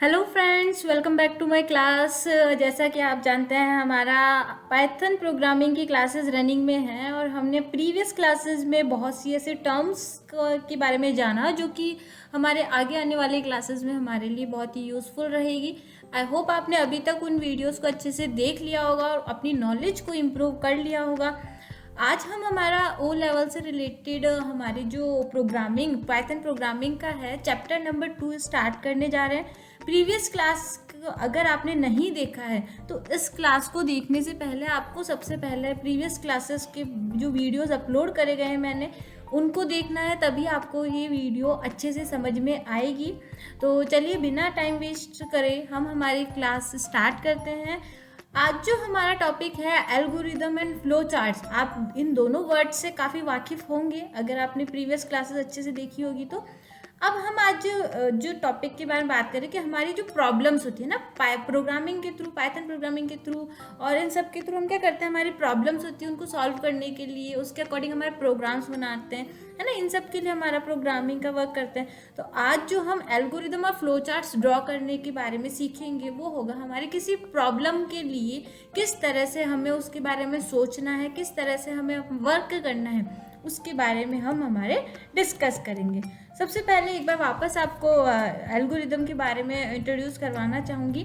Hello friends, welcome back to my class. जैसा कि आप जानते हैं हमारा पाइथन प्रोग्रामिंग की क्लासेस रनिंग में हैं और हमने प्रीवियस क्लासेस में बहुत सी ऐसे टर्म्स के बारे में जाना जो कि हमारे आगे आने वाले क्लासेस में हमारे लिए बहुत ही यूज़फुल रहेगी। आई होप आपने अभी तक उन वीडियोस को अच्छे से देख लिया होगा और अपनी नॉलेज को इम्प्रूव कर लिया होगा। आज हम हमारा ओ लेवल से रिलेटेड हमारी जो प्रोग्रामिंग पाइथन प्रोग्रामिंग का है चैप्टर नंबर 2 स्टार्ट करने जा रहे हैं। प्रीवियस क्लास अगर आपने नहीं देखा है तो इस क्लास को देखने से पहले आपको सबसे पहले प्रीवियस क्लासेस के जो वीडियोस अपलोड करे गए हैं मैंने उनको देखना है, तभी आपको ये वीडियो अच्छे से समझ में आएगी। तो चलिए बिना टाइम वेस्ट करे हम हमारी क्लास स्टार्ट करते हैं। आज जो हमारा टॉपिक है एल्गोरिदम एंड फ्लो चार्ट्स, आप इन दोनों वर्ड से काफ़ी वाकिफ होंगे अगर आपने प्रीवियस क्लासेस अच्छे से देखी होगी तो। अब हम आज जो टॉपिक के बारे में बात करें कि हमारी जो प्रॉब्लम्स होती है ना प्रोग्रामिंग के थ्रू, पाइथन प्रोग्रामिंग के थ्रू और इन सब के थ्रू हम क्या करते हैं, हमारी प्रॉब्लम्स होती है उनको सॉल्व करने के लिए उसके अकॉर्डिंग हमारे प्रोग्राम्स बनाते हैं, है ना। इन सब के लिए हमारा प्रोग्रामिंग का वर्क करते हैं। तो आज जो हम एल्गोरिदम और फ्लो चार्ट्स ड्रॉ करने के बारे में सीखेंगे वो होगा हमारे किसी प्रॉब्लम के लिए किस तरह से हमें उसके बारे में सोचना है, किस तरह से हमें वर्क करना है, उसके बारे में हम हमारे डिस्कस करेंगे। सबसे पहले एक बार वापस आपको एल्गोरिदम के बारे में इंट्रोड्यूस करवाना चाहूँगी।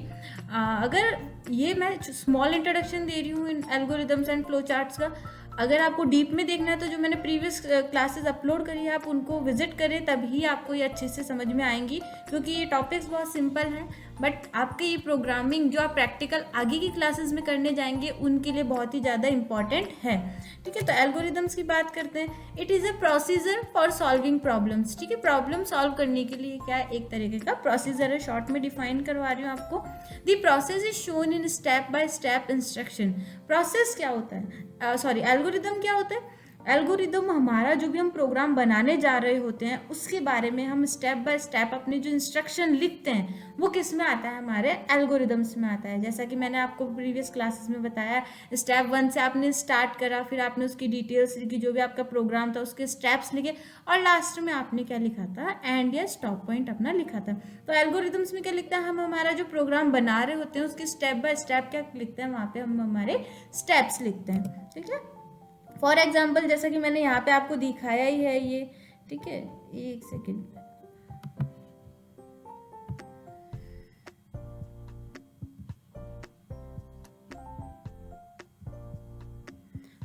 अगर ये मैं स्मॉल इंट्रोडक्शन दे रही हूँ इन एल्गोरिदम्स एंड फ्लो चार्ट्स का, अगर आपको डीप में देखना है तो जो मैंने प्रीवियस क्लासेस अपलोड करी है आप उनको विजिट करें, तभी आपको ये अच्छे से समझ में आएंगी, क्योंकि ये टॉपिक्स बहुत सिंपल हैं बट आपके ये प्रोग्रामिंग जो आप प्रैक्टिकल आगे की क्लासेस में करने जाएंगे उनके लिए बहुत ही ज़्यादा इंपॉर्टेंट है। ठीक है, तो एल्गोरिदम्स की बात करते हैं। It is a procedure for solving problems. ठीक है, प्रॉब्लम सॉल्व करने के लिए क्या एक तरीके का प्रोसीजर है, शॉर्ट में डिफाइन करवा रही हूँ आपको। The process is shown in step by step instruction. Process क्या होता है, सॉरी एल्गोरिदम क्या होता है। एल्गोरिदम हमारा जो भी हम प्रोग्राम बनाने जा रहे होते हैं उसके बारे में हम स्टेप बाय स्टेप अपने जो इंस्ट्रक्शन लिखते हैं वो किस में आता है, हमारे एल्गोरिदम्स में आता है। जैसा कि मैंने आपको प्रीवियस क्लासेस में बताया, स्टेप 1 से आपने स्टार्ट करा, फिर आपने उसकी डिटेल्स लिखी, जो भी आपका प्रोग्राम था उसके स्टेप्स लिखे और लास्ट में आपने क्या लिखा था, एंड या स्टॉप पॉइंट अपना लिखा था। तो एल्गोरिदम्स में क्या लिखता है, हम हमारा जो प्रोग्राम बना रहे होते हैं उसके स्टेप बाय स्टेप क्या लिखते हैं, वहाँ पे हम हमारे स्टेप्स लिखते हैं। ठीक है, फॉर एग्जाम्पल जैसा कि मैंने यहाँ पे आपको दिखाया ही है ये। ठीक है, एक सेकेंड।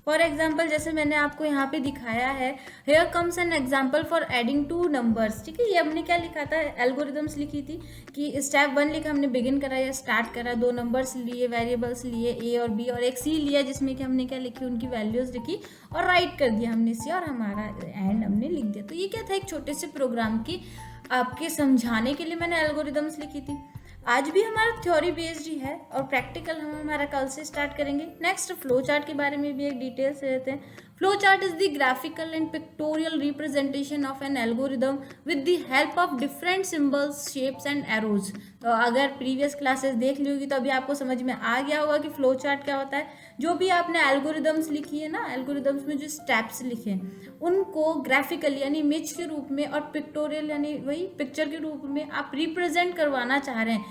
फॉर एग्जाम्पल जैसे मैंने आपको यहाँ पे दिखाया है, here comes an example for adding two numbers. ठीक है, ये हमने क्या लिखा था, एल्गोरिदम्स लिखी थी कि स्टेप 1 लिखा, हमने बिगिन करा या स्टार्ट करा, 2 नंबर्स लिए, वेरिएबल्स लिए ए और बी, और एक सी लिया जिसमें कि हमने क्या लिखी, उनकी वैल्यूज लिखी और राइट कर दिया हमने सी, और हमारा एंड हमने लिख दिया। तो ये क्या था, एक छोटे से प्रोग्राम की आपके समझाने के लिए मैंने एल्गोरिदम्स लिखी थी। आज भी हमारा थ्योरी बेस्ड ही है और प्रैक्टिकल हम हमारा कल से स्टार्ट करेंगे। नेक्स्ट फ्लो चार्ट के बारे में भी एक डिटेल्स रहते हैं। Flow chart is the graphical and pictorial representation of N algorithm with the help of different symbols, shapes and arrows. तो अगर प्रीवियस क्लासेस देख ली होगी तो अभी आपको समझ में आ गया होगा कि फ्लो चार्ट क्या होता है। जो भी आपने एल्गोरिदम्स लिखी है ना, एल्गोरिदम्स में जो स्टेप्स लिखे हैं उनको ग्राफिकल यानी इमेज के रूप में और पिक्टोरियल यानी वही पिक्चर के रूप में आप रिप्रेजेंट करवाना चाह रहे हैं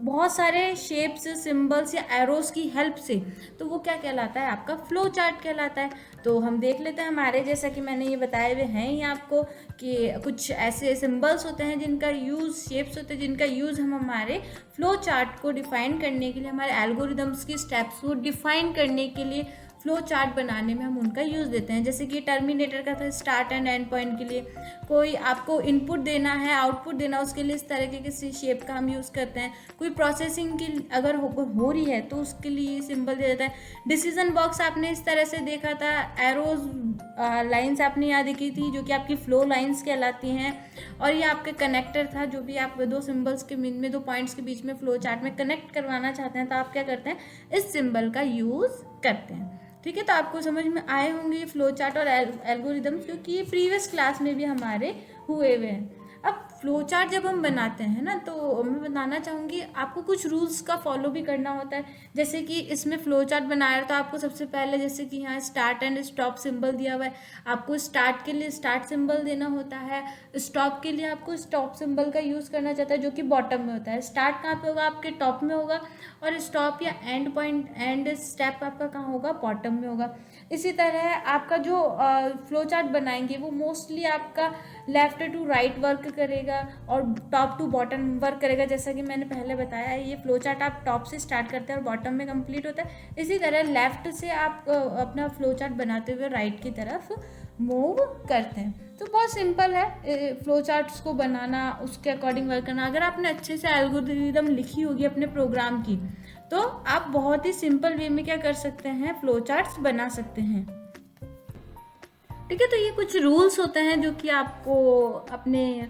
बहुत सारे शेप्स, सिंबल्स या एरोस की हेल्प से, तो वो क्या कहलाता है, आपका फ्लो चार्ट कहलाता है। तो हम देख लेते हैं हमारे, जैसा कि मैंने ये बताए हुए हैं ही आपको कि कुछ ऐसे सिंबल्स होते हैं जिनका यूज़, शेप्स होते हैं जिनका यूज़ हम हमारे फ्लो चार्ट को डिफाइन करने के लिए, हमारे एल्गोरिदम्स की स्टेप्स को डिफाइन करने के लिए फ्लो चार्ट बनाने में हम उनका यूज़ देते हैं। जैसे कि टर्मिनेटर का था स्टार्ट एंड एंड पॉइंट के लिए, कोई आपको इनपुट देना है, आउटपुट देना, उसके लिए इस तरह के किसी शेप का हम यूज़ करते हैं। कोई प्रोसेसिंग की अगर हो रही है तो उसके लिए सिंबल दिया जाता है। डिसीजन बॉक्स आपने इस तरह से देखा था, एरोज लाइन्स आपने यहाँ देखी थी जो कि आपकी फ्लो लाइन्स कहलाती हैं, और ये आपका कनेक्टर था जो भी आप दो सिंबल्स के में, दो पॉइंट्स के बीच में फ्लो चार्ट में कनेक्ट करवाना चाहते हैं तो आप क्या करते हैं, इस सिंबल का यूज़ करते हैं। ठीक है, तो आपको समझ में आए होंगे ये फ्लो चार्ट और एल्गोरिदम, क्योंकि ये प्रीवियस क्लास में भी हमारे हुए हुए हैं। अब फ्लो चार्ट जब हम बनाते हैं ना, तो मैं बताना चाहूँगी आपको कुछ रूल्स का फॉलो भी करना होता है। जैसे कि इसमें फ्लो चार्ट बनाया है तो आपको सबसे पहले, जैसे कि यहाँ स्टार्ट एंड स्टॉप सिंबल दिया हुआ है, आपको स्टार्ट के लिए स्टार्ट सिंबल देना होता है, स्टॉप के लिए आपको स्टॉप सिंबल का यूज़ करना चाहता है जो कि बॉटम में होता है। स्टार्ट कहाँ पे होगा? आपके टॉप में होगा, और स्टॉप या एंड पॉइंट, एंड स्टेप आपका कहाँ होगा? बॉटम में होगा। इसी तरह आपका जो फ्लो चार्ट बनाएंगे वो मोस्टली आपका लेफ्ट टू राइट वर्क करेगा और टॉप टू बॉटम वर्क करेगा। जैसा कि मैंने पहले बताया है, ये फ्लो चार्ट आप टॉप से स्टार्ट करते हैं और बॉटम में कंप्लीट होता है। इसी तरह लेफ्ट से आप अपना फ्लो चार्ट बनाते हुए राइट की तरफ मूव करते हैं। तो बहुत सिंपल है फ्लो चार्ट्स को बनाना, उसके अकॉर्डिंग वर्क करना। अगर आपने अच्छे से एल्गोरिदम लिखी होगी अपने प्रोग्राम की, तो आप बहुत ही सिंपल वे में क्या कर सकते हैं? फ्लो चार्ट्स बना सकते हैं। ठीक है, तो ये कुछ रूल्स होते हैं जो कि आपको अपने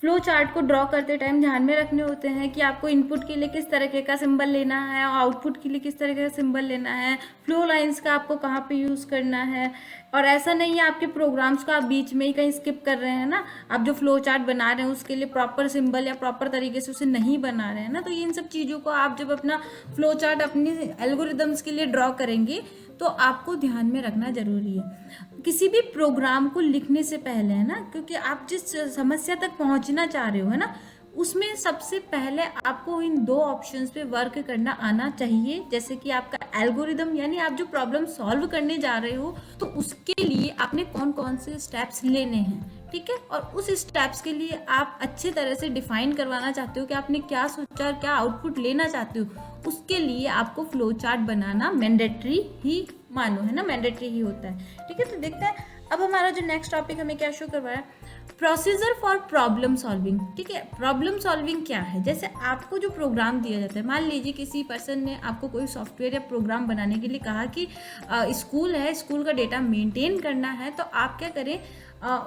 फ्लो चार्ट को ड्रॉ करते टाइम ध्यान में रखने होते हैं कि आपको इनपुट के लिए किस तरीके का सिंबल लेना है और आउटपुट के लिए किस तरीके का सिंबल लेना है, फ्लो लाइंस का आपको कहाँ पे यूज़ करना है। और ऐसा नहीं है आपके प्रोग्राम्स को आप बीच में ही कहीं स्किप कर रहे हैं ना, आप जो फ्लो चार्ट बना रहे हैं उसके लिए प्रॉपर सिंबल या प्रॉपर तरीके से उसे नहीं बना रहे हैं ना, तो इन सब चीज़ों को आप जब अपना फ्लो चार्ट अपनी एल्गोरिदम्स के लिए ड्रॉ करेंगे तो आपको ध्यान में रखना जरूरी है किसी भी प्रोग्राम को लिखने से पहले, है ना, क्योंकि आप जिस समस्या तक पहुंचना चाह रहे हो, है ना, उसमें सबसे पहले आपको इन दो ऑप्शंस पे वर्क करना आना चाहिए। जैसे कि आपका एल्गोरिदम, यानी आप जो प्रॉब्लम सॉल्व करने जा रहे हो तो उसके लिए आपने कौन कौन से स्टेप्स लेने हैं, ठीक है, और उस स्टेप्स के लिए आप अच्छे तरह से डिफाइन करवाना चाहते हो कि आपने क्या सोचा और क्या आउटपुट लेना चाहते हो, उसके लिए आपको फ्लो चार्ट बनाना मैंडेटरी ही मानो, है ना, मैंडेटरी ही होता है। ठीक है, तो देखते हैं अब हमारा जो नेक्स्ट टॉपिक हमें क्या शो करवा रहा है, प्रोसीजर फॉर प्रॉब्लम सॉल्विंग। ठीक है, प्रॉब्लम सॉल्विंग क्या है? जैसे आपको जो प्रोग्राम दिया जाता है, मान लीजिए किसी पर्सन ने आपको कोई सॉफ्टवेयर या प्रोग्राम बनाने के लिए कहा कि स्कूल है, स्कूल का डेटा मेंटेन करना है, तो आप क्या करें,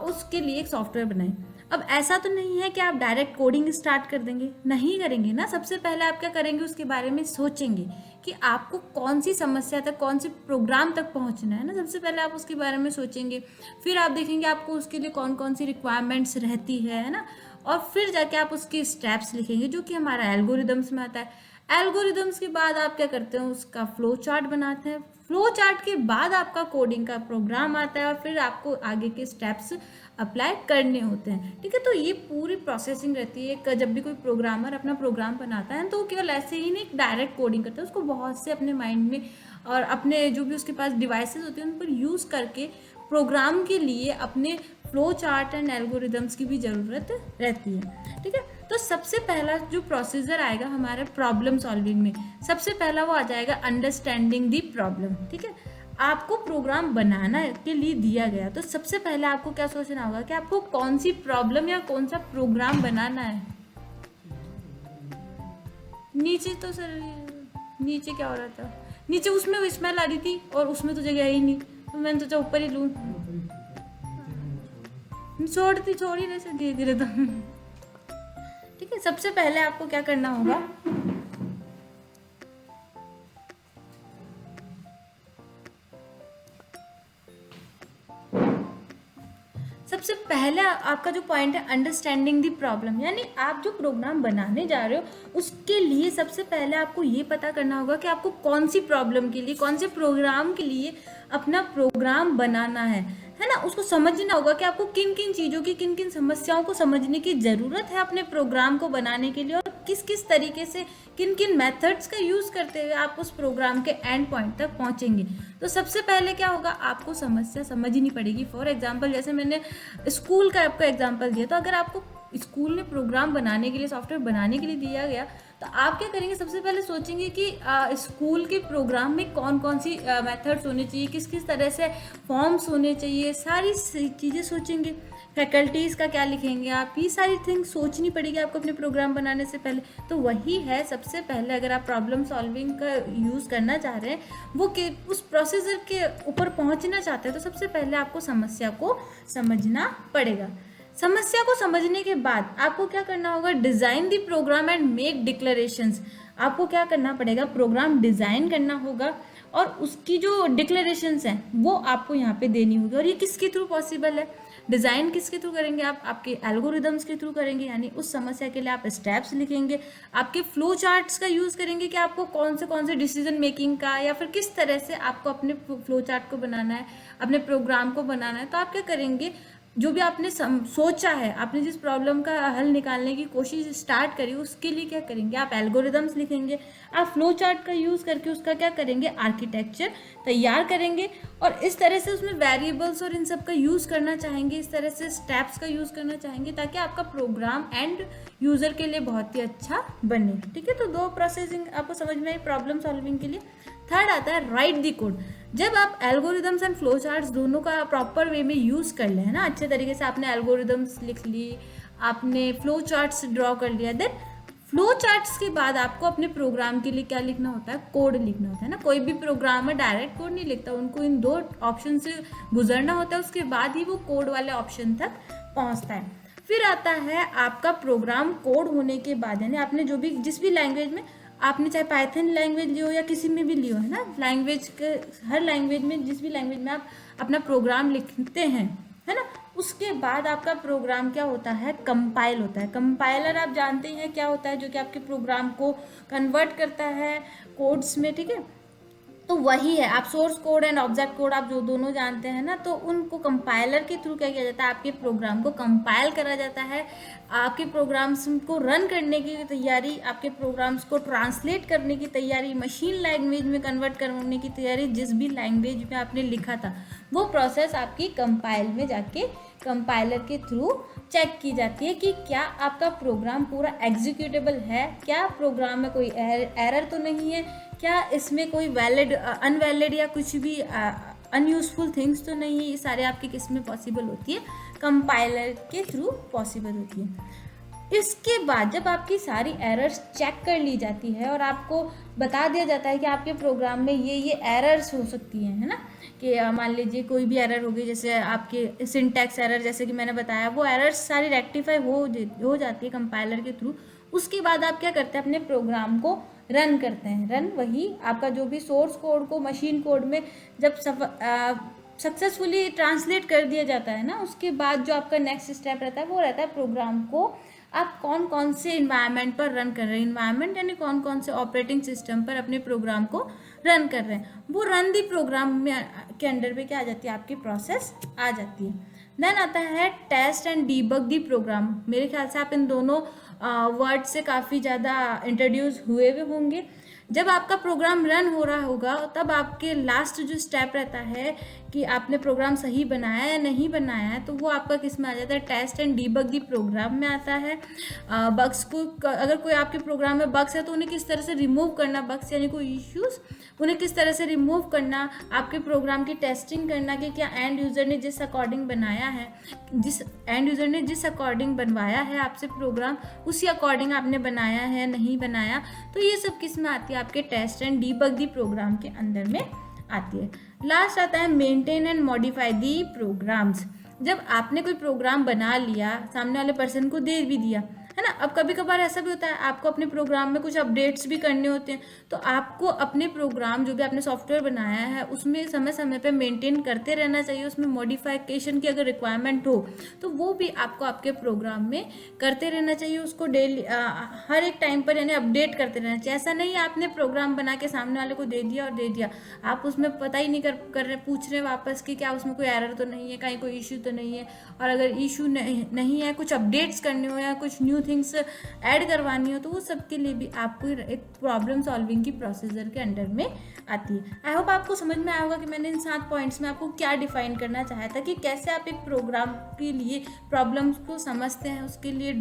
उसके लिए एक सॉफ्टवेयर बनाएं। अब ऐसा तो नहीं है कि आप डायरेक्ट कोडिंग स्टार्ट कर देंगे, नहीं करेंगे ना। सबसे पहले आप क्या करेंगे, उसके बारे में सोचेंगे कि आपको कौन सी समस्या तक, कौन से प्रोग्राम तक पहुंचना है ना। सबसे पहले आप उसके बारे में सोचेंगे, फिर आप देखेंगे आपको उसके लिए कौन कौन सी रिक्वायरमेंट्स रहती है ना, और फिर जाके आप उसके स्टेप्स लिखेंगे जो कि हमारा एल्गोरिदम्स में आता है। एल्गोरिदम्स के बाद आप क्या करते हैं, उसका फ्लो चार्ट बनाते हैं। फ्लो चार्ट के बाद आपका कोडिंग का प्रोग्राम आता है और फिर आपको आगे के स्टेप्स अप्लाई करने होते हैं। ठीक है, तो ये पूरी प्रोसेसिंग रहती है। जब भी कोई प्रोग्रामर अपना प्रोग्राम बनाता है तो वो केवल ऐसे ही नहीं डायरेक्ट कोडिंग करता है, उसको बहुत से अपने माइंड में और अपने जो भी उसके पास डिवाइसेस होते हैं उन पर यूज़ करके प्रोग्राम के लिए अपने फ्लो चार्ट एंड एल्गोरिदम्स की भी ज़रूरत रहती है। ठीक है, तो सबसे पहला जो प्रोसीजर आएगा हमारे प्रॉब्लम सॉल्विंग में, सबसे पहला वो आ जाएगा अंडरस्टैंडिंग दी प्रॉब्लम। ठीक है, आपको प्रोग्राम बनाना के लिए दिया गया, तो सबसे पहले आपको क्या सोचना होगा कि आपको कौन सी प्रॉब्लम या कौन सा प्रोग्राम बनाना है। नीचे तो सर, नीचे क्या हो रहा था, नीचे उसमें स्मेल आ रही थी और उसमें तो जगह ही नहीं, तो मैंने सोचा ऊपर ही लूँ। छोड़ ही रहे धीरे धीरे तो। ठीक है, सबसे पहले आपको क्या करना होगा, सबसे पहले आपका जो पॉइंट है अंडरस्टैंडिंग दी प्रॉब्लम, यानी आप जो प्रोग्राम बनाने जा रहे हो उसके लिए सबसे पहले आपको ये पता करना होगा कि आपको कौन सी प्रॉब्लम के लिए, कौन से प्रोग्राम के लिए अपना प्रोग्राम बनाना है ना। उसको समझना होगा कि आपको किन किन चीज़ों की, किन किन समस्याओं को समझने की ज़रूरत है अपने प्रोग्राम को बनाने के लिए, और किस किस तरीके से, किन किन मेथड्स का यूज़ करते हुए आप उस प्रोग्राम के एंड पॉइंट तक पहुंचेंगे। तो सबसे पहले क्या होगा, आपको समस्या समझनी पड़ेगी। फॉर एग्जांपल, जैसे मैंने स्कूल का आपको एग्जांपल दिया, तो अगर आपको स्कूल में प्रोग्राम बनाने के लिए, सॉफ्टवेयर बनाने के लिए दिया गया, तो आप क्या करेंगे, सबसे पहले सोचेंगे कि स्कूल के प्रोग्राम में कौन कौन सी मेथड्स होने चाहिए, किस किस तरह से फॉर्म्स होने चाहिए, सारी चीज़ें सोचेंगे। फैकल्टीज़ का क्या लिखेंगे आप, ये सारी थिंग्स सोचनी पड़ेगी आपको अपने प्रोग्राम बनाने से पहले। तो वही है सबसे पहले, अगर आप प्रॉब्लम सॉल्विंग का यूज़ करना चाह रहे हैं, वो के उस प्रोसीजर के ऊपर पहुंचना चाहते हैं, तो सबसे पहले आपको समस्या को समझना पड़ेगा। समस्या को समझने के बाद आपको क्या करना होगा, design the program and make declarations. आपको क्या करना पड़ेगा, प्रोग्राम डिज़ाइन करना होगा और उसकी जो डिक्लेरेशंस हैं वो आपको यहाँ पे देनी होगी। और ये किसके थ्रू पॉसिबल है, डिज़ाइन किसके थ्रू करेंगे आप, आपके एल्गोरिदम्स के थ्रू करेंगे, यानी उस समस्या के लिए आप स्टेप्स लिखेंगे, आपके फ्लो चार्ट्स का यूज़ करेंगे कि आपको कौन से डिसीजन मेकिंग का या फिर किस तरह से आपको अपने फ्लो चार्ट को बनाना है, अपने प्रोग्राम को बनाना है। तो आप क्या करेंगे, जो भी आपने सोचा है, आपने जिस प्रॉब्लम का हल निकालने की कोशिश स्टार्ट करी, उसके लिए क्या करेंगे, आप एल्गोरिदम्स लिखेंगे, आप फ्लो चार्ट का यूज़ करके उसका क्या करेंगे, आर्किटेक्चर तैयार करेंगे, और इस तरह से उसमें वेरिएबल्स और इन सब का यूज़ करना चाहेंगे, इस तरह से स्टेप्स का यूज़ करना चाहेंगे ताकि आपका प्रोग्राम एंड यूज़र के लिए बहुत ही अच्छा बने। ठीक है, तो 2 प्रोसेसिंग आपको समझ में आई प्रॉब्लम सॉल्विंग के लिए। थर्ड आता है राइट द कोड। जब आप एल्गोरिदम्स एंड फ्लो चार्ट्स दोनों का प्रॉपर वे में यूज़ कर लें, है ना, अच्छे तरीके से आपने एल्गोरिदम्स लिख ली, आपने फ्लो चार्ट्स ड्रॉ कर लिया, देन फ्लो चार्ट्स के बाद आपको अपने प्रोग्राम के लिए क्या लिखना होता है, कोड लिखना होता है ना। कोई भी प्रोग्रामर डायरेक्ट कोड नहीं लिखता, उनको इन 2 ऑप्शन से गुजरना होता है, उसके बाद ही वो कोड वाले ऑप्शन तक पहुंचता है। फिर आता है आपका प्रोग्राम कोड होने के बाद, यानी आपने जो भी जिस भी लैंग्वेज में आपने, चाहे पाइथन लैंग्वेज लियो या किसी में भी लियो, है ना, लैंग्वेज के हर लैंग्वेज में, जिस भी लैंग्वेज में आप अपना प्रोग्राम लिखते हैं, है ना, उसके बाद आपका प्रोग्राम क्या होता है, कंपाइल होता है। कंपाइलर आप जानते हैं क्या होता है, जो कि आपके प्रोग्राम को कन्वर्ट करता है कोड्स में। ठीक है, तो वही है, आप source code and object code आप जो दोनों जानते हैं ना, तो उनको कंपाइलर के थ्रू क्या किया जाता है, आपके प्रोग्राम को कंपाइल करा जाता है, आपके प्रोग्राम्स को रन करने की तैयारी, आपके प्रोग्राम्स को ट्रांसलेट करने की तैयारी, मशीन लैंग्वेज में कन्वर्ट करने की तैयारी, जिस भी लैंग्वेज में आपने लिखा था वो प्रोसेस आपकी कंपाइल में जाके कंपाइलर के थ्रू चेक की जाती है कि क्या आपका प्रोग्राम पूरा एग्जीक्यूटेबल है, क्या प्रोग्राम में कोई एरर तो नहीं है, क्या इसमें कोई वैलिड अनवैलिड या कुछ भी अनयूजफुल थिंग्स तो नहीं है। ये सारे आपके किस में पॉसिबल होती है, कंपाइलर के थ्रू पॉसिबल होती है। इसके बाद जब आपकी सारी एरर्स चेक कर ली जाती है और आपको बता दिया जाता है कि आपके प्रोग्राम में ये एरर्स हो सकती हैं, है ना, कि मान लीजिए कोई भी एरर होगी, जैसे आपके सिंटैक्स एरर, जैसे कि मैंने बताया, वो एरर्स सारी रेक्टिफाई हो जाती है कंपाइलर के थ्रू। उसके बाद आप क्या करते हैं, अपने प्रोग्राम को रन करते हैं। रन वही आपका जो भी सोर्स कोड को मशीन कोड में जब सक्सेसफुली ट्रांसलेट कर दिया जाता है ना, उसके बाद जो आपका नेक्स्ट स्टेप रहता है वो रहता है प्रोग्राम को आप कौन कौन से इन्वायरमेंट पर रन कर रहे हैं, इन्वायरमेंट यानी कौन कौन से ऑपरेटिंग सिस्टम पर अपने प्रोग्राम को रन कर रहे हैं, वो रन दी प्रोग्राम में के अंडर में क्या आ जाती है, आपकी प्रोसेस आ जाती है। देन आता है test and debug the program. मेरे ख्याल से आप इन दोनों वर्ड से काफ़ी ज़्यादा इंट्रोड्यूस हुए होंगे। जब आपका प्रोग्राम रन हो रहा होगा तब आपके लास्ट जो स्टेप रहता है कि आपने प्रोग्राम सही बनाया या नहीं बनाया है, तो वो आपका किस में आ जाता है, test and debug the program में आता है। बग्स को, अगर कोई आपके प्रोग्राम में बग्स है तो उन्हें किस तरह से रिमूव करना, बग्स यानी कोई इश्यूज, उन्हें किस तरह से रिमूव करना, आपके प्रोग्राम की टेस्टिंग करना कि क्या एंड यूज़र ने जिस अकॉर्डिंग बनाया है, जिस एंड यूज़र ने जिस अकॉर्डिंग बनवाया है आपसे प्रोग्राम, उसी अकॉर्डिंग आपने बनाया है नहीं बनाया। तो ये सब किस में आती है, आपके test and debug the program के अंदर में आती है। लास्ट आता है maintain and modify the programs. जब आपने कोई प्रोग्राम बना लिया, सामने वाले पर्सन को दे भी दिया, है ना, अब कभी कभार ऐसा भी होता है आपको अपने प्रोग्राम में कुछ अपडेट्स भी करने होते हैं, तो आपको अपने प्रोग्राम जो भी आपने सॉफ्टवेयर बनाया है उसमें समय समय पे मेंटेन करते रहना चाहिए। उसमें मॉडिफिकेशन की अगर रिक्वायरमेंट हो तो वो भी आपको आपके प्रोग्राम में करते रहना चाहिए, उसको डेली हर एक टाइम पर यानी अपडेट करते रहना चाहिए। ऐसा नहीं है आपने प्रोग्राम बना के सामने वाले को दे दिया और दे दिया, आप उसमें पता ही नहीं कर रहे, पूछ रहे वापस कि क्या उसमें कोई एरर तो नहीं है, कहीं कोई इशू तो नहीं है, और अगर इशू नहीं है, कुछ अपडेट्स करने हो या कुछ न्यू थिंग्स ऐड करवानी हो, तो वो सब के लिए भी आपको एक प्रॉब्लम सॉल्विंग की प्रोसीजर के अंडर में आती है। आई होप आपको समझ में आया होगा कि मैंने इन 7 पॉइंट्स में आपको क्या डिफाइन करना चाहा था कि कैसे आप एक प्रोग्राम के लिए प्रॉब्लम्स को समझते हैं, उसके लिए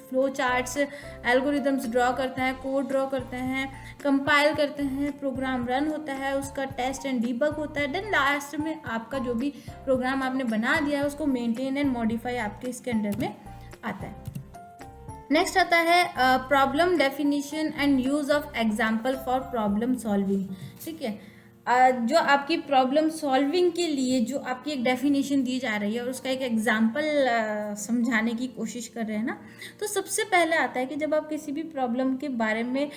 फ्लो चार्ट्स, एल्गोरिदम्स ड्रॉ करते हैं, कोड ड्रॉ करते हैं, कंपाइल करते हैं, प्रोग्राम रन होता है, उसका टेस्ट एंड डीबग होता है, देन लास्ट में आपका जो भी प्रोग्राम आपने बना दिया है उसको मेंटेन एंड मॉडिफाई आपके इसके अंडर में आता है। नेक्स्ट आता है problem definition and use of example for problem solving. ठीक है, जो आपकी प्रॉब्लम सॉल्विंग के लिए जो आपकी एक डेफिनेशन दी जा रही है और उसका एक एग्जाम्पल समझाने की कोशिश कर रहे हैं ना, तो सबसे पहले आता है कि जब आप किसी भी प्रॉब्लम के बारे में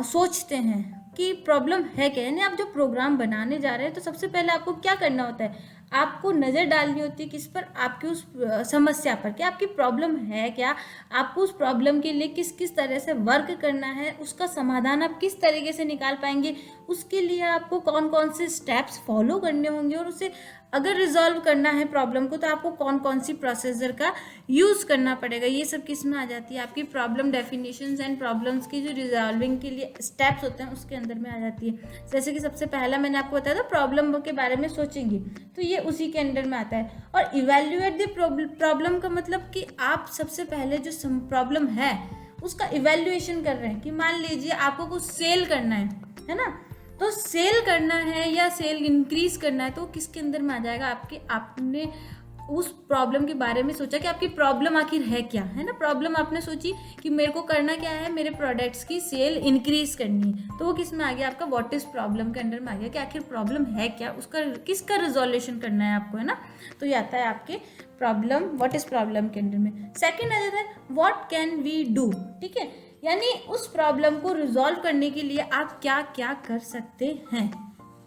सोचते हैं कि प्रॉब्लम है क्या, यानी आप जो प्रोग्राम बनाने जा रहे हैं तो सबसे पहले आपको क्या करना होता है, आपको नज़र डालनी होती है किस पर, आपकी उस समस्या पर, कि आपकी प्रॉब्लम है क्या, आपको उस प्रॉब्लम के लिए किस किस तरह से वर्क करना है, उसका समाधान आप किस तरीके से निकाल पाएंगे, उसके लिए आपको कौन कौन से स्टेप्स फॉलो करने होंगे, और उसे अगर रिजॉल्व करना है प्रॉब्लम को तो आपको कौन कौन सी प्रोसीजर का यूज़ करना पड़ेगा। ये सब किस में आ जाती है, आपकी प्रॉब्लम डेफिनेशंस एंड प्रॉब्लम्स की जो रिजॉल्विंग के लिए स्टेप्स होते हैं उसके अंदर में आ जाती है। जैसे कि सबसे पहला मैंने आपको बताया था प्रॉब्लम के बारे में सोचेंगे, तो ये उसी के अंडर में आता है। और इवेल्युएट द प्रॉब्लम का मतलब कि आप सबसे पहले जो प्रॉब्लम है उसका इवेल्युएशन कर रहे हैं, कि मान लीजिए आपको कुछ सेल करना है ना, तो सेल करना है या सेल इंक्रीज करना है, तो किसके अंदर में आ जाएगा, आपने उस प्रॉब्लम के बारे में सोचा कि आपकी प्रॉब्लम आखिर है क्या, है ना। प्रॉब्लम आपने सोची कि मेरे को करना क्या है, मेरे प्रोडक्ट्स की सेल इंक्रीज करनी है, तो वो किस में आ गया, आपका व्हाट इज प्रॉब्लम के अंडर में आ गया, कि आखिर प्रॉब्लम है क्या, उसका किसका रिजोल्यूशन करना है आपको, है ना। तो ये आता है आपके प्रॉब्लम, व्हाट इज प्रॉब्लम के अंडर में। सेकेंड आ जाता है व्हाट कैन वी डू, ठीक है, यानी उस प्रॉब्लम को रिजॉल्व करने के लिए आप क्या क्या कर सकते हैं,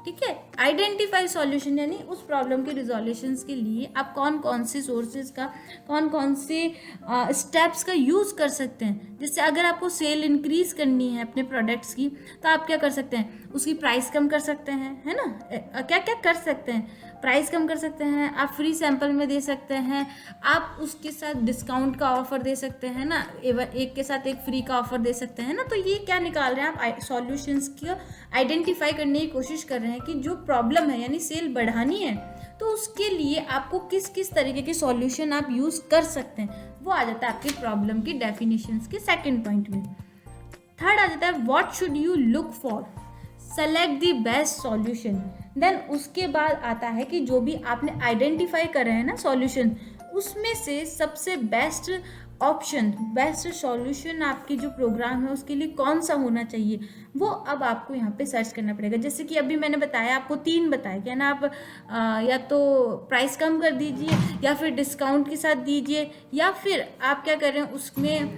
ठीक है। आइडेंटिफाई सॉल्यूशन, यानी उस प्रॉब्लम के रिजोल्यूशंस के लिए आप कौन कौन से सोर्सेज का, कौन कौन से स्टेप्स का यूज़ कर सकते हैं। जैसे अगर आपको सेल इंक्रीज करनी है अपने प्रोडक्ट्स की, तो आप क्या कर सकते हैं, उसकी प्राइस कम कर सकते हैं, है ना। क्या क्या कर सकते हैं, प्राइस कम कर सकते हैं, आप फ्री सैंपल में दे सकते हैं, आप उसके साथ डिस्काउंट का ऑफर दे सकते हैं ना, एक के साथ एक फ्री का ऑफर दे सकते हैं ना। तो ये क्या निकाल रहे हैं आप, सॉल्यूशंस को आइडेंटिफाई करने की कोशिश कर रहे हैं कि जो प्रॉब्लम है यानी सेल बढ़ानी है, तो उसके लिए आपको किस किस तरीके के सॉल्यूशन आप यूज़ कर सकते हैं, वो आ जाता है आपकी प्रॉब्लम की डेफिनेशंस के सेकंड पॉइंट में। थर्ड आ जाता है what should you look for, select the best solution. Then उसके बाद आता है कि जो भी आपने आइडेंटिफाई करे हैं ना सॉल्यूशन, उसमें से सबसे बेस्ट ऑप्शन, बेस्ट सॉल्यूशन आपकी जो प्रोग्राम है उसके लिए कौन सा होना चाहिए, वो अब आपको यहाँ पे सर्च करना पड़ेगा। जैसे कि अभी मैंने बताया, आपको 3 बताया क्या ना, आप या तो प्राइस कम कर दीजिए, या फिर डिस्काउंट के साथ दीजिए, या फिर आप क्या कर रहे हैं उसमें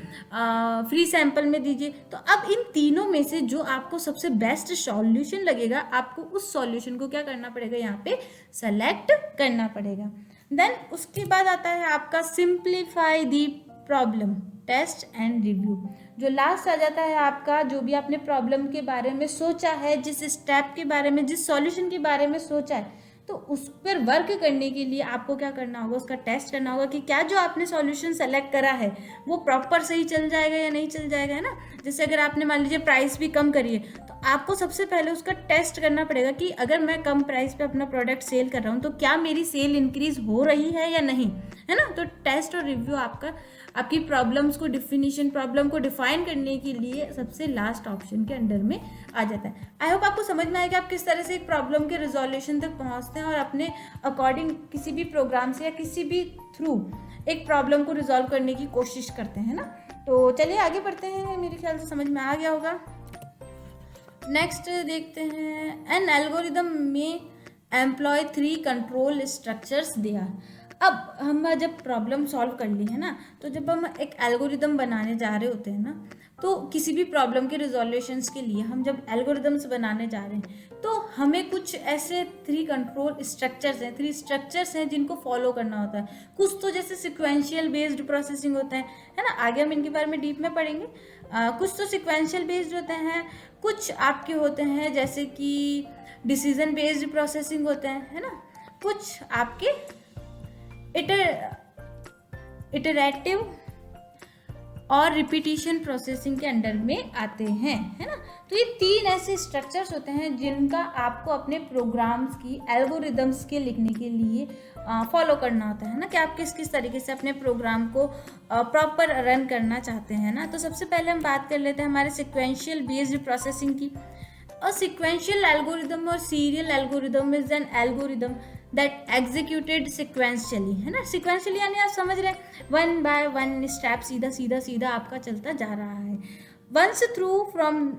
फ्री सैंपल में दीजिए। तो अब इन तीनों में से जो आपको सबसे बेस्ट सॉल्यूशन लगेगा, आपको उस सॉल्यूशन को क्या करना पड़ेगा, यहाँ पे सेलेक्ट करना पड़ेगा। देन उसके बाद आता है आपका simplify the problem, test and review. जो लास्ट आ जाता है आपका, जो भी आपने प्रॉब्लम के बारे में सोचा है, जिस स्टेप के बारे में, जिस सॉल्यूशन के बारे में सोचा है, तो उस पर वर्क करने के लिए आपको क्या करना होगा, उसका टेस्ट करना होगा कि क्या जो आपने सॉल्यूशन सेलेक्ट करा है वो प्रॉपर सही चल जाएगा या नहीं चल जाएगा, है ना। जैसे अगर आपने मान लीजिए प्राइस भी कम करी है, तो आपको सबसे पहले उसका टेस्ट करना पड़ेगा कि अगर मैं कम प्राइस पे अपना प्रोडक्ट सेल कर रहा हूँ तो क्या मेरी सेल इंक्रीज हो रही है या नहीं, है ना। तो टेस्ट और रिव्यू आपकी प्रॉब्लम्स को डिफिनीशन, प्रॉब्लम को डिफाइन करने के लिए सबसे लास्ट ऑप्शन के अंडर में आ जाता है। आई होप आपको समझ में आएगा आप किस तरह से एक प्रॉब्लम के रिजोल्यूशन तक पहुंचते हैं और अपने अकॉर्डिंग किसी भी प्रोग्राम से या किसी भी थ्रू एक प्रॉब्लम को रिजॉल्व करने की कोशिश करते हैं ना। तो चलिए आगे बढ़ते हैं, मेरे ख्याल से समझ में आ गया होगा। नेक्स्ट देखते हैं, एन एल्गोरिदम में एम्प्लॉय 3 कंट्रोल स्ट्रक्चर्स दिया। अब हम जब प्रॉब्लम सॉल्व कर ली है ना, तो जब हम एक एल्गोरिदम बनाने जा रहे होते हैं ना, तो किसी भी प्रॉब्लम के रिजोल्यूशंस के लिए हम जब एल्गोरिदम्स बनाने जा रहे हैं, तो हमें कुछ ऐसे 3 कंट्रोल स्ट्रक्चर्स हैं, 3 स्ट्रक्चर्स हैं जिनको फॉलो करना होता है। कुछ तो जैसे सिक्वेंशियल बेस्ड प्रोसेसिंग होते हैं, है ना, आगे हम इनके बारे में डीप में पढ़ेंगे। कुछ तो सिक्वेंशियल बेस्ड होते हैं, कुछ आपके होते हैं जैसे कि डिसीजन बेस्ड प्रोसेसिंग होते हैं, है ना, कुछ आपके इटरेटिव और रिपीटिशन प्रोसेसिंग के अंडर में आते हैं, है ना। तो ये 3 ऐसे स्ट्रक्चर्स होते हैं जिनका आपको अपने प्रोग्राम्स की, एल्गोरिदम्स के लिखने के लिए फॉलो करना होता है ना, कि आप किस किस तरीके से अपने प्रोग्राम को प्रॉपर रन करना चाहते हैं ना। तो सबसे पहले हम बात कर लेते हैं हमारे सिक्वेंशियल बेस्ड प्रोसेसिंग की। और सिक्वेंशियल एल्गोरिदम और serial algorithm is an algorithm that executed sequentially, है ना। सिक्वेंशियली यानी आप समझ रहे हैं, 1 बाय 1 स्टेप सीधा सीधा सीधा आपका चलता जा रहा है, once through from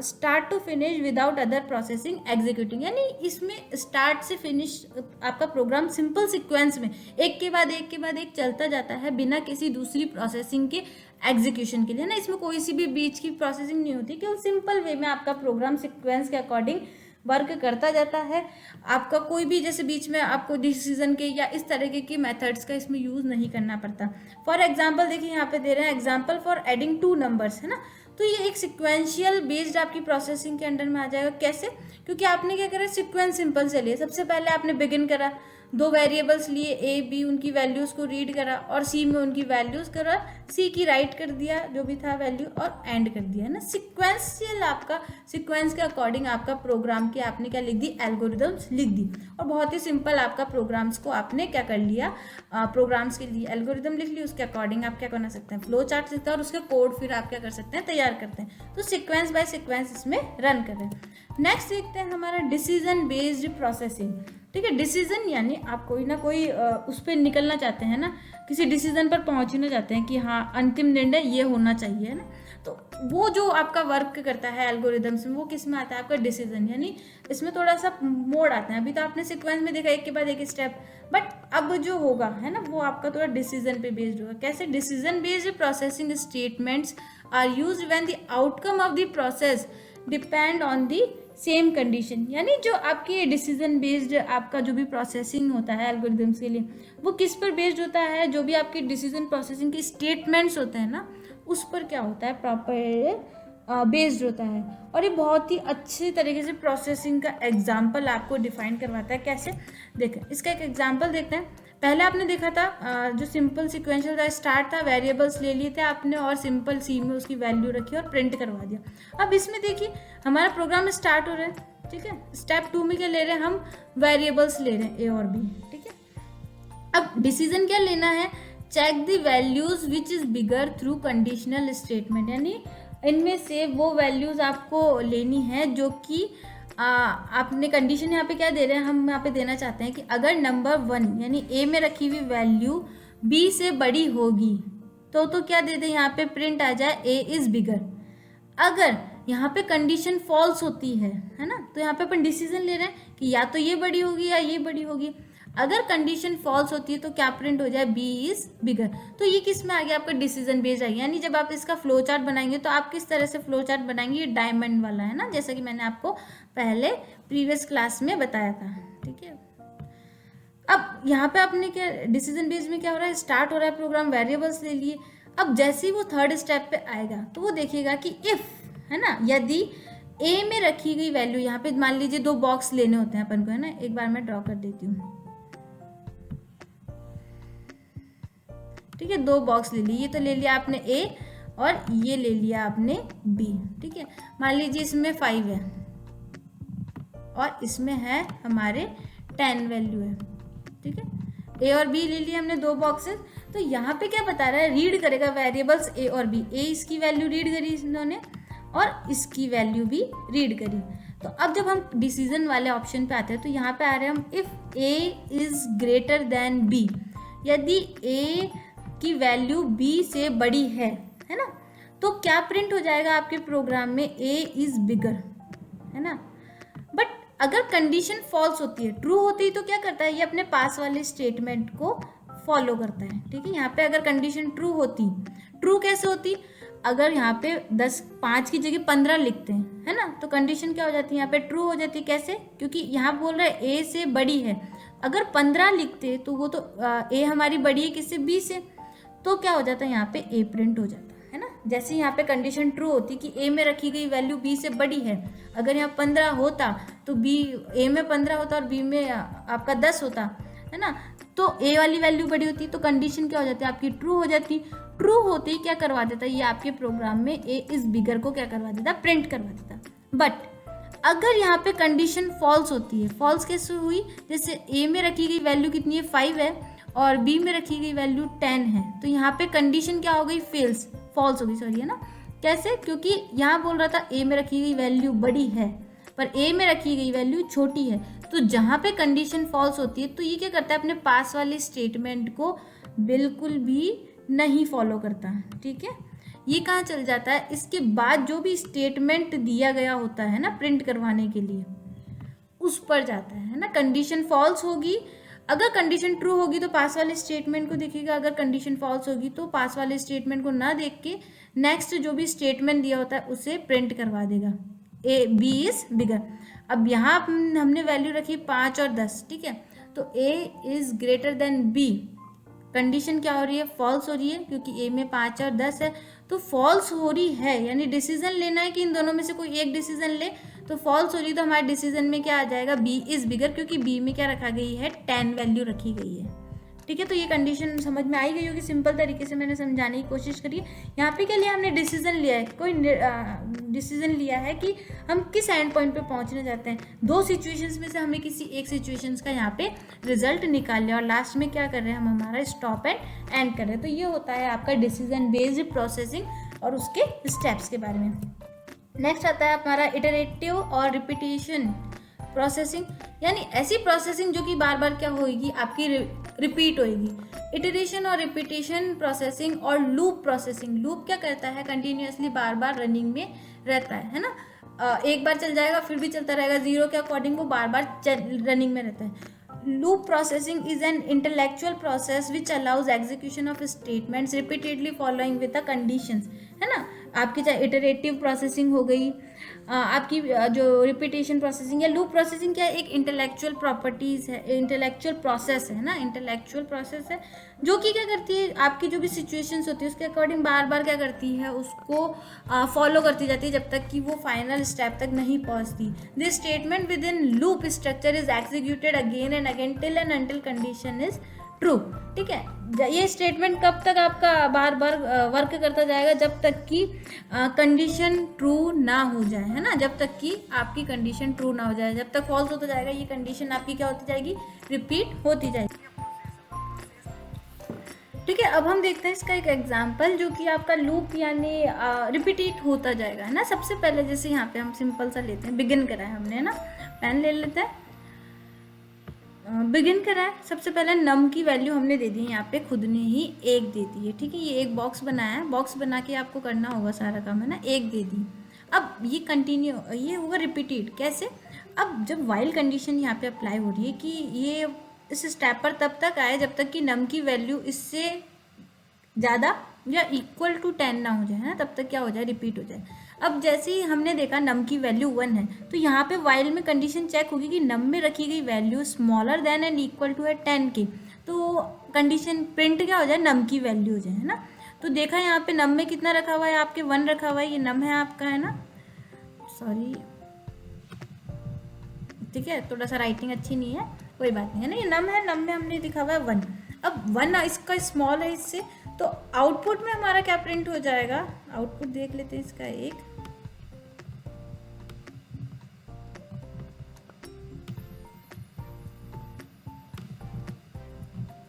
start to finish without other processing executing. यानी इसमें स्टार्ट से फिनिश आपका प्रोग्राम सिंपल सीक्वेंस में एक के बाद एक के बाद एक चलता जाता है, बिना किसी दूसरी प्रोसेसिंग के एग्जीक्यूशन के लिए ना। इसमें कोई सी भी बीच की प्रोसेसिंग नहीं होती, केवल सिंपल वे में आपका प्रोग्राम सीक्वेंस के अकॉर्डिंग वर्क करता जाता है। आपका कोई भी जैसे बीच में आपको डिसीजन के या इस तरीके की मेथड्स का इसमें यूज़ नहीं करना पड़ता। फॉर एग्जांपल देखिए यहाँ पे दे रहे हैं example for adding two numbers, है ना। तो ये एक सिक्वेंशियल बेस्ड आपकी प्रोसेसिंग के अंडर में आ जाएगा। कैसे? क्योंकि आपने क्या करा, सिक्वेंस सिंपल से लिए। सबसे पहले आपने बिगिन करा, दो वेरिएबल्स लिए ए बी, उनकी वैल्यूज़ को रीड करा और सी में उनकी वैल्यूज़ करा, सी की राइट कर दिया जो भी था वैल्यू और एंड कर दिया, है ना। सिक्वेंशियल आपका सिक्वेंस के अकॉर्डिंग आपका प्रोग्राम की आपने क्या लिख दी, एल्गोरिदम्स लिख दी और बहुत ही सिंपल आपका प्रोग्राम्स को आपने क्या कर लिया, प्रोग्राम्स के लिए एल्गोरिदम लिख ली, उसके अकॉर्डिंग आप क्या करना सकते हैं, फ्लो चार्ट लिखते हैं और उसके कोड फिर आप क्या कर सकते हैं, तैयार करते हैं। तो सिक्वेंस बाय सिक्वेंस इसमें रन कर रहे हैं। नेक्स्ट देखते हैं हमारा डिसीजन बेस्ड प्रोसेसिंग। ठीक है, डिसीजन यानी आप कोई ना कोई उस पर निकलना चाहते हैं ना, किसी डिसीजन पर पहुंचना चाहते हैं कि हाँ अंतिम निर्णय ये होना चाहिए, है ना। तो वो जो आपका वर्क करता है एल्गोरिदम्स में, वो किस में आता है, आपका डिसीजन, यानी इसमें थोड़ा सा मोड आता है। अभी तो आपने सीक्वेंस में देखा एक के बाद एक स्टेप, बट अब जो होगा है ना वो आपका थोड़ा डिसीजन पे बेस्ड होगा। कैसे? Decision based processing statements are used when the outcome of the process depend on the same condition. यानी जो आपकी डिसीजन बेस्ड आपका जो भी प्रोसेसिंग होता है एल्गोरिदम्स के लिए, वो किस पर बेस्ड होता है, जो भी आपकी डिसीजन प्रोसेसिंग के स्टेटमेंट्स होते हैं ना, उस पर क्या होता है, प्रॉपर बेस्ड होता है। और ये बहुत ही अच्छे तरीके से प्रोसेसिंग का एग्जाम्पल आपको डिफाइन करवाता है। कैसे? देखें, इसका एक एग्जाम्पल देखते हैं। पहले आपने देखा था जो सिंपल सिक्वेंशियल का स्टार्ट था, वेरिएबल्स ले लिए थे आपने और सिंपल सी में उसकी वैल्यू रखी और प्रिंट करवा दिया। अब इसमें देखिए हमारा प्रोग्राम स्टार्ट हो रहा है, ठीक है। स्टेप 2 में क्या ले रहे हैं, हम वेरिएबल्स ले रहे हैं ए और बी, ठीक है। अब डिसीजन क्या लेना है, check the values which is bigger through conditional statement, यानी इनमें से वो वैल्यूज आपको लेनी है जो कि आपने कंडीशन यहाँ पे क्या दे रहे हैं, हम यहाँ पे देना चाहते हैं कि अगर नंबर 1 यानी ए में रखी हुई वैल्यू बी से बड़ी होगी तो क्या दे दें, यहाँ पे प्रिंट आ जाए ए इज बिगर। अगर यहाँ पे कंडीशन फॉल्स होती है ना, तो यहाँ पे अपन डिसीजन ले रहे हैं कि या तो ये बड़ी होगी या ये बड़ी होगी। अगर कंडीशन फॉल्स होती है तो क्या प्रिंट हो जाए, बी इज बिगर। तो ये किस में आ गया, आपका डिसीजन बेस्ड आ गया। यानी जब आप इसका फ्लो चार्ट बनाएंगे तो आप किस तरह से फ्लो चार्ट बनाएंगे, ये डायमंड वाला है ना, जैसा कि मैंने आपको पहले प्रीवियस क्लास में बताया था, ठीक है। अब यहाँ पे आपने क्या डिसीजन बेस्ड में क्या हो रहा है, स्टार्ट हो रहा है प्रोग्राम, वेरिएबल्स ले लिए। अब जैसे ही वो थर्ड स्टेप पे आएगा तो वो देखेगा कि इफ, है ना, यदि ए में रखी गई वैल्यू, यहाँ पे मान लीजिए 2 बॉक्स लेने होते हैं अपन को, है ना। एक बार मैं ड्रॉ कर देती हूँ, ठीक है। 2 बॉक्स ले लिए, ये तो ले लिया आपने ए और ये ले लिया आपने बी, ठीक है। मान लीजिए इसमें 5 है और इसमें है हमारे 10 वैल्यू है, ठीक है। ए और बी ले लिए हमने 2 बॉक्सेस। तो यहाँ पे क्या बता रहा है, रीड करेगा वेरिएबल्स ए और बी। ए इसकी वैल्यू रीड करी इन्होंने और इसकी वैल्यू भी रीड करी। तो अब जब हम डिसीजन वाले ऑप्शन पे आते हैं तो यहाँ पे आ रहे हैं हम, if A is greater than B, यदि ए की वैल्यू बी से बड़ी है ना, तो क्या प्रिंट हो जाएगा आपके प्रोग्राम में, ए इज बिगर, है ना। बट अगर कंडीशन फॉल्स होती है, ट्रू होती है, तो क्या करता है, ये अपने पास वाले स्टेटमेंट को फॉलो करता है, ठीक है। यहाँ पे अगर कंडीशन ट्रू होती, ट्रू कैसे होती, अगर यहाँ पे 5 की जगह 15 लिखते हैं, है ना, तो कंडीशन क्या हो जाती है, यहाँ पे ट्रू हो जाती है। कैसे? क्योंकि यहाँ बोल रहा है ए से बड़ी है। अगर 15 लिखते तो वो तो ए हमारी बड़ी है किससे, बी से, तो क्या हो जाता है, यहाँ पे ए प्रिंट हो जाता है ना। जैसे यहाँ पे कंडीशन ट्रू होती कि ए में रखी गई वैल्यू बी से बड़ी है, अगर यहाँ 15 होता तो बी, ए में 15 होता और बी में आपका 10 होता, है ना, तो ए वाली वैल्यू बड़ी होती, तो कंडीशन क्या हो जाती है आपकी, ट्रू हो जाती। ट्रू होते ही क्या करवा देता, ये आपके प्रोग्राम में ए इज बिगर को क्या करवा देता, प्रिंट करवा देता। बट अगर यहाँ पे कंडीशन फॉल्स होती है, फॉल्स कैसे हुई, जैसे ए में रखी गई वैल्यू कितनी है, 5 है और बी में रखी गई वैल्यू 10 है, तो यहाँ पे कंडीशन क्या हो गई, फॉल्स हो गई, सॉरी, है ना। कैसे? क्योंकि यहाँ बोल रहा था ए में रखी गई वैल्यू बड़ी है पर ए में रखी गई वैल्यू छोटी है। तो जहाँ पे कंडीशन फॉल्स होती है तो ये क्या करता है, अपने पास वाले स्टेटमेंट को बिल्कुल भी नहीं फॉलो करता, ठीक है। ये कहाँ चल जाता है, इसके बाद जो भी स्टेटमेंट दिया गया होता है ना प्रिंट करवाने के लिए, उस पर जाता है ना। कंडीशन फॉल्स होगी, अगर कंडीशन ट्रू होगी तो पास वाले स्टेटमेंट को देखेगा, अगर कंडीशन फॉल्स होगी तो पास वाले स्टेटमेंट को ना देख के नेक्स्ट जो भी स्टेटमेंट दिया होता है उसे प्रिंट करवा देगा। A B is bigger. अब यहाँ हमने वैल्यू रखी 5 और 10, ठीक है, तो A is greater than B, condition क्या हो रही है, फॉल्स हो रही है, क्योंकि ए में 5 और 10 है, तो फॉल्स हो रही है, यानी डिसीजन लेना है कि इन दोनों में से कोई एक डिसीजन ले, तो फॉल्स हो रही है, तो हमारे डिसीजन में क्या आ जाएगा, बी इज बिगर, क्योंकि बी में क्या रखा गई है, 10 वैल्यू रखी गई है, ठीक है। तो ये कंडीशन समझ में आई गई होगी, सिंपल तरीके से मैंने समझाने की कोशिश करी है। यहाँ पे क्या लिया हमने, डिसीजन लिया है, कोई डिसीजन लिया है कि हम किस एंड पॉइंट पे पहुंचना चाहते हैं, दो सिचुएशंस में से हमें किसी एक सिचुएशंस का यहाँ पे रिजल्ट निकाल लिया, और लास्ट में क्या कर रहे हैं हम, हमारा स्टॉप एंड एंड कर रहे हैं। तो ये होता है आपका डिसीजन बेस्ड प्रोसेसिंग और उसके स्टेप्स के बारे में। नेक्स्ट आता है हमारा इटरेटिव और रिपीटेशन प्रोसेसिंग, यानी ऐसी प्रोसेसिंग जो कि बार बार क्या होगी, आपकी रिपीट होगी। इटरेशन और रिपीटेशन प्रोसेसिंग और लूप प्रोसेसिंग, लूप क्या करता है, कंटिन्यूअसली बार बार रनिंग में रहता है ना, एक बार चल जाएगा फिर भी चलता रहेगा, जीरो के अकॉर्डिंग वो बार बार रनिंग में रहता है। Loop processing is an intellectual process which allows execution of statements repeatedly following with the conditions, है ना। आपकी चाहे इटरेटिव प्रोसेसिंग हो गई, आपकी जो रिपीटेशन प्रोसेसिंग या लूप प्रोसेसिंग क्या है, एक इंटेलेक्चुअल प्रॉपर्टीज है, इंटेलेक्चुअल प्रोसेस है ना, इंटेलेक्चुअल प्रोसेस है जो कि क्या करती है, आपकी जो भी सिचुएशंस होती है उसके अकॉर्डिंग बार बार क्या करती है, उसको फॉलो करती जाती है जब तक कि वो फाइनल स्टेप तक नहीं पहुंचती। This statement with in loop structure is executed again and again till and until condition is true, ठीक है। ये स्टेटमेंट कब तक आपका बार बार वर्क करता जाएगा, जब तक कि कंडीशन ट्रू ना हो जाए, है ना, जब तक कि आपकी कंडीशन ट्रू ना हो जाए, जब तक फॉल्स होता जाएगा ये कंडीशन आपकी क्या होती जाएगी, रिपीट होती जाएगी, ठीक है। अब हम देखते हैं इसका एक एग्जांपल जो कि आपका लूप यानी रिपीट होता जाएगा, है ना। सबसे पहले जैसे यहाँ पे हम सिंपल सा लेते हैं, बिगिन करा है हमने, है ना, पेन ले लेते हैं, बिगिन करा है। सबसे पहले नम की वैल्यू हमने दे दी है यहाँ पे, खुद ने ही 1 दे दी है, ठीक है। ये एक बॉक्स बनाया है, बॉक्स बना के आपको करना होगा सारा काम, है ना, 1 दे दी। अब ये कंटिन्यू, ये होगा रिपीटेड कैसे, अब जब वाइल कंडीशन यहाँ पे अप्लाई हो रही है कि ये इस स्टेप पर तब तक आए जब तक कि नम की वैल्यू इससे ज़्यादा या इक्वल टू 10 ना हो जाए, है ना, तब तक क्या हो जाए, रिपीट हो जाए। अब जैसे ही हमने देखा नम की वैल्यू 1 है, तो यहाँ पे वाइल में कंडीशन चेक होगी कि नम में रखी गई value smaller than and equal to है 10 के, तो कंडीशन प्रिंट क्या हो जाए, नम की वैल्यू हो जाए, है ना। तो देखा यहाँ पे नम में कितना रखा हुआ है, आपके 1 रखा हुआ है, ये नम है आपका, है ना, सॉरी, ठीक है, थोड़ा सा राइटिंग अच्छी नहीं है, कोई बात नहीं, है ना, ये नम है, नम में हमने लिखा हुआ है 1। अब 1 इसका स्मॉल है इससे, तो आउटपुट में हमारा क्या प्रिंट हो जाएगा, आउटपुट देख लेते हैं इसका एक,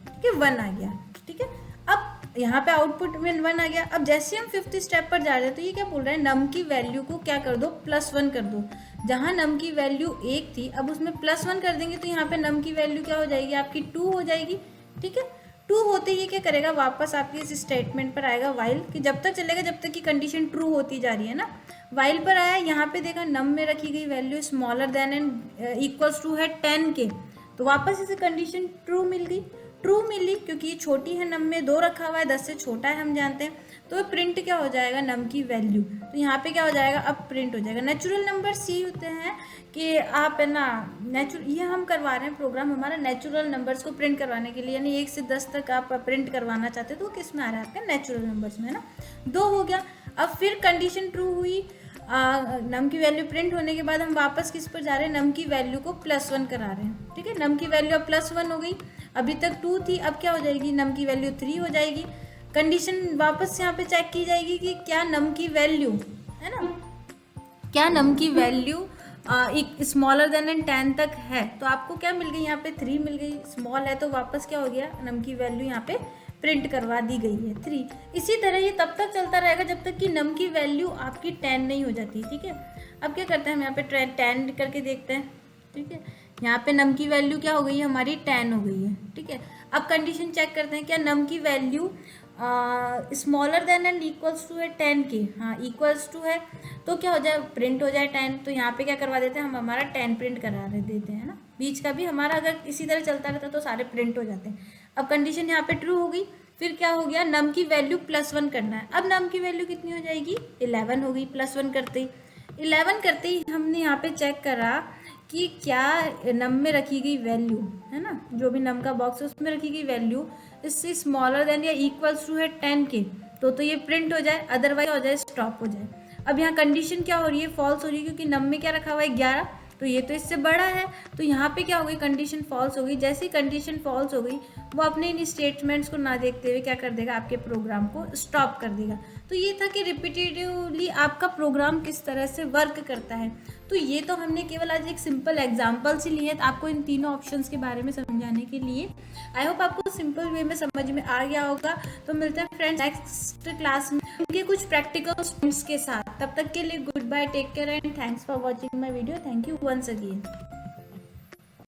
ठीक है, 1 आ गया, ठीक है। अब यहाँ पे आउटपुट में 1 आ गया। अब जैसे हम 5th स्टेप पर जा रहे हैं तो ये क्या बोल रहा है, नम की वैल्यू को क्या कर दो, +1 कर दो। जहाँ नम की वैल्यू 1 थी, अब उसमें +1 कर देंगे तो यहाँ पे नम की वैल्यू क्या हो जाएगी, आपकी 2 हो जाएगी, ठीक है। 2 होते ही क्या करेगा, वापस आपके इस स्टेटमेंट पर आएगा वाइल, कि जब तक चलेगा जब तक कि कंडीशन ट्रू होती जा रही है ना। वाइल पर आया, यहाँ पे देखा नम में रखी गई value smaller than and equals to है 10 के, तो वापस इसे कंडीशन ट्रू मिल गई, ट्रू मिली क्योंकि ये छोटी है, नम में 2 रखा हुआ है, 10 से छोटा है हम जानते हैं, तो प्रिंट क्या हो जाएगा, नम की वैल्यू, तो यहाँ पे क्या हो जाएगा, अब प्रिंट हो जाएगा। नेचुरल नंबर सी होते हैं कि आप, है ना, ये हम करवा रहे हैं प्रोग्राम हमारा नेचुरल नंबर्स को प्रिंट करवाने के लिए, यानी 1 से 10 तक आप प्रिंट करवाना चाहते हो, तो किस में आ रहा है आपके नेचुरल नंबर्स में, है ना। 2 हो गया। अब फिर कंडीशन ट्रू हुई, नम की वैल्यू प्रिंट होने के बाद हम वापस किस पर जा रहे हैं, नम की वैल्यू को +1 करा रहे हैं, ठीक है। नम की वैल्यू अब +1 हो गई, अभी तक 2 थी, अब क्या हो जाएगी, नम की वैल्यू 3 हो जाएगी। कंडीशन वापस यहाँ पे चेक की जाएगी कि क्या नम की वैल्यू, है ना, क्या नम की वैल्यू एक स्मॉलर देन एंड 10 तक है, तो आपको क्या मिल गई, यहाँ पे 3 मिल गई, स्मॉल है तो वापस क्या हो गया, नम की वैल्यू यहाँ पे प्रिंट करवा दी गई है 3। इसी तरह ये तब तक चलता रहेगा जब तक कि नम की वैल्यू आपकी 10 नहीं हो जाती, ठीक है। अब क्या करते हैं हम यहाँ पे 10 करके देखते हैं, ठीक है। यहाँ पे नम की वैल्यू क्या हो गई है, हमारी 10 हो गई है, ठीक है। अब कंडीशन चेक करते हैं, क्या नम की value smaller than and equals to है 10 के, हाँ इक्वल्स टू है, तो क्या हो जाए, प्रिंट हो जाए 10। तो यहाँ पे क्या करवा देते हैं हम, हमारा 10 प्रिंट करा देते हैं ना, बीच का भी हमारा अगर इसी तरह चलता रहता तो सारे प्रिंट हो जाते हैं। अब कंडीशन यहाँ पे ट्रू हो गई, फिर क्या हो गया, नम की वैल्यू +1 करना है। अब नम की वैल्यू कितनी हो जाएगी, 11 हो गई +1 करते ही। 11 करते ही हमने यहाँ पे चेक करा कि क्या नम में रखी गई वैल्यू है ना, जो भी नम का बॉक्स है उसमें रखी गई वैल्यू इससे स्मॉलर देन या इक्वल्स टू है 10 के, तो ये प्रिंट हो जाए, अदरवाइज हो जाए स्टॉप हो जाए। अब यहाँ कंडीशन क्या हो रही है, फॉल्स हो रही है, क्योंकि नम में क्या रखा हुआ है 11, तो ये तो इससे बड़ा है, तो यहाँ पे क्या हो गई, कंडीशन फॉल्स हो गई। जैसे ही कंडीशन फॉल्स हो गई वो अपने इन स्टेटमेंट्स को ना देखते हुए क्या कर देगा, आपके प्रोग्राम को स्टॉप कर देगा। तो ये था कि रिपीटेटिवली आपका प्रोग्राम किस तरह से वर्क करता है। तो ये तो हमने केवल आज एक सिंपल एग्जांपल से लिए आपको इन तीनों ऑप्शंस के बारे में समझाने के लिए। आई होप आपको सिंपल वे में समझ में आ गया होगा। तो मिलते हैं फ्रेंड्स नेक्स्ट क्लास में उनके कुछ प्रैक्टिकल स्टेप्स के साथ। तब तक के लिए goodbye, take care and thanks for watching my video. Thank you once again.